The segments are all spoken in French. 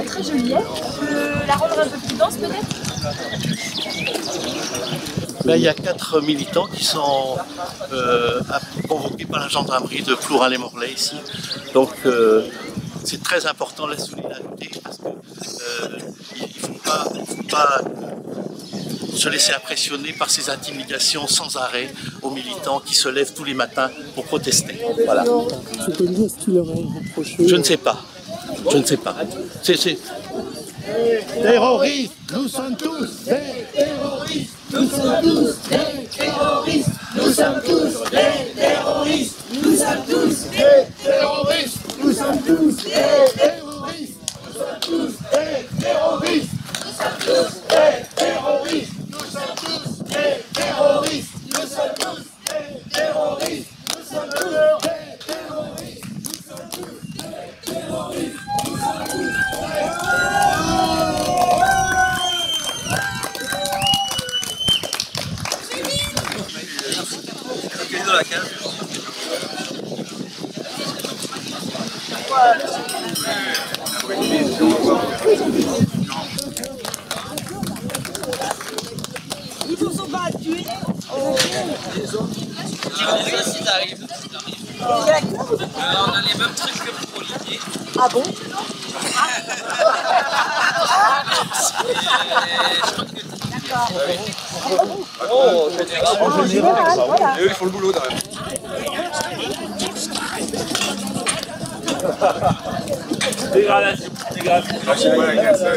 Très jolie. On peut la rendre un peu plus dense peut-être? Ben, il y a 4 militants qui sont convoqués par la gendarmerie de Plourin-les-Morlaix ici. Donc c'est très important la solidarité parce que il ne faut pas se laisser impressionner par ces intimidations sans arrêt aux militants qui se lèvent tous les matins pour protester. Voilà. C'est-à-dire ce qu'il leur a reproché? Je ne sais pas. Je ne sais pas. Terroristes, nous sommes tous des terroristes. Nous sommes tous des terroristes. Nous sommes tous des terroristes. Nous sommes tous des terroristes. Nous sommes tous des terroristes. Nous sommes tous des terroristes. Nous sommes tous des terroristes. Nous sommes tous des terroristes. Nous sommes tous des terroristes. Nous sommes tous des terroristes. Nous sommes tous des terroristes. Nous sommes tous de la cave. Ils nous ont battus. On a les mêmes trucs que pour Olivier. Ah bon? Oh, c'est général, voilà. Et eux, ils font le boulot quand même. Dégradation. Moi, je suis pas agresseur.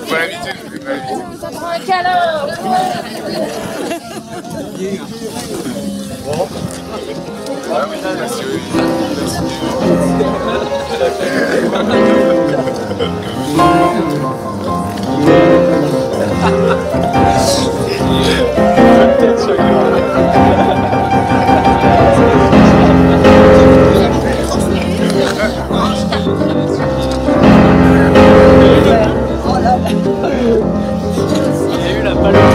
Faut l'inviter, je vais pas l'inviter. Ça prend un câlin. Ah oui, monsieur. Il y a eu la palette.